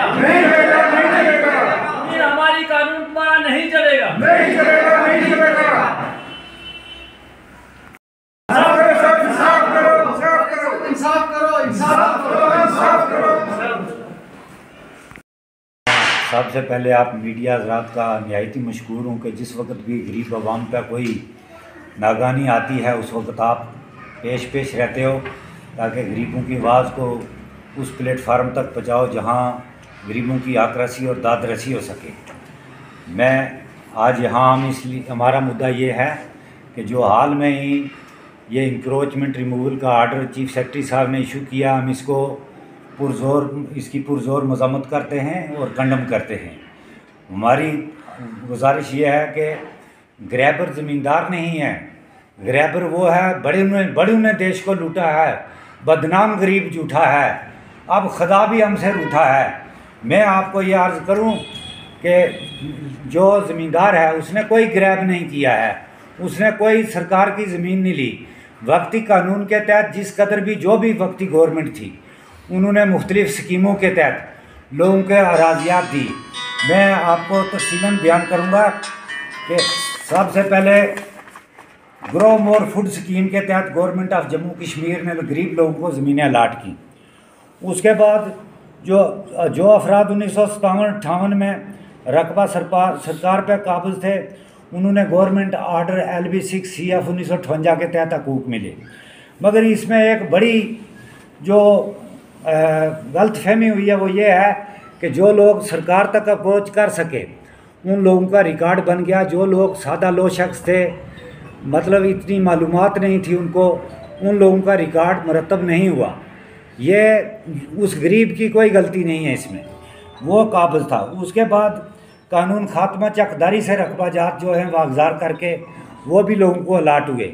चलेगा, नहीं चलेगा, नहीं चलेगा। ये हमारी कानून द्वारा नहीं चलेगा, नहीं चलेगा, नहीं चलेगा। इंसाफ करो, इंसाफ करो, इंसाफ करो, इंसाफ करो, इंसाफ करो, इंसाफ करो। सबसे पहले आप मीडिया हज़रात का निहायती मशकूर हूँ कि जिस वक्त भी गरीब आवाम पर कोई नागानी आती है उस वक्त आप पेश रहते हो ताकि गरीबों की आवाज़ को उस प्लेटफार्म तक पहुँचाओ जहाँ गरीबों की आक्रासी और दादरसी हो सके। मैं आज यहाँ हम इसलिए हमारा मुद्दा ये है कि जो हाल में ही ये इंक्रोचमेंट रिमूवल का आर्डर चीफ सेक्रेटरी साहब ने इशू किया, हम इसकी पुरजोर मज़म्मत करते हैं और कंडम करते हैं। हमारी गुजारिश ये है कि ग्रैबर ज़मींदार नहीं है, ग्रैबर वो है बड़े ने देश को लूटा है, बदनाम गरीब झूठा है, अब खुदा भी हमसे रूठा है। मैं आपको ये अर्ज़ करूं कि जो ज़मींदार है उसने कोई ग्रैब नहीं किया है, उसने कोई सरकार की ज़मीन नहीं ली। वक्ती कानून के तहत जिस कदर भी जो भी वक्ती गवर्नमेंट थी उन्होंने मुख्तलिफ़ स्कीमों के तहत लोगों के अराजियात दी। मैं आपको तफसीलन बयान करूँगा कि सबसे पहले ग्रो मोर फूड स्कीम के तहत गवर्नमेंट ऑफ जम्मू कश्मीर ने गरीब लोगों को ज़मीनें अलाट की। उसके बाद जो अफराद 1957-58 में रकबा सरकार पर काबिज थे उन्होंने गवर्नमेंट आर्डर LB6 CF 1958 के तहत हकूक़ मिले। मगर इसमें एक बड़ी जो गलत फहमी हुई है वो ये है कि जो लोग सरकार तक अप्रोच कर सके उन लोगों का रिकॉर्ड बन गया। जो लोग सादा लो शख्स थे, मतलब इतनी मालूमात नहीं थी उनको, उन लोगों का रिकॉर्ड मरतब नहीं हुआ। ये उस गरीब की कोई गलती नहीं है इसमें, वो काबिज था। उसके बाद कानून खात्मा चकदारी से रकबा जात जो हैं वागजार करके वो भी लोगों को अलाट हुए,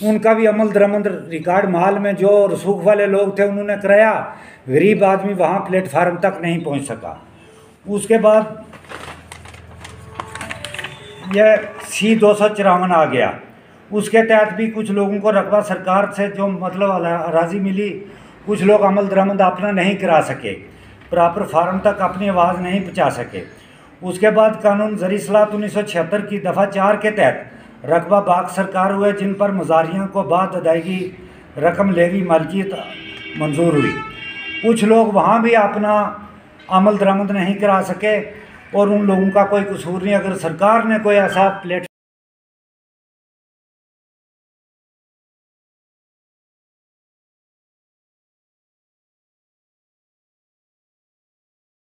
उनका भी अमल दरअमल रिकॉर्ड माल में जो रसूख वाले लोग थे उन्होंने कराया, गरीब आदमी वहाँ प्लेटफार्म तक नहीं पहुँच सका। उसके बाद यह C-254 आ गया, उसके तहत भी कुछ लोगों को रकबा सरकार से जो मतलब राज़ी मिली, कुछ लोग अमल दरअमल अपना नहीं करा सके, प्रॉपर फार्म तक अपनी आवाज़ नहीं पहुँचा सके। उसके बाद कानून ज़री सलाहत 1976 की दफ़ा 4 के तहत रकबा बाग सरकार हुए जिन पर मुजारियों को बाद अदायगी रकम लेवी मलकियत मंजूर हुई। कुछ लोग वहाँ भी अपना अमल दरामद नहीं करा सके और उन लोगों का कोई कसूर नहीं। अगर सरकार ने कोई ऐसा प्लेट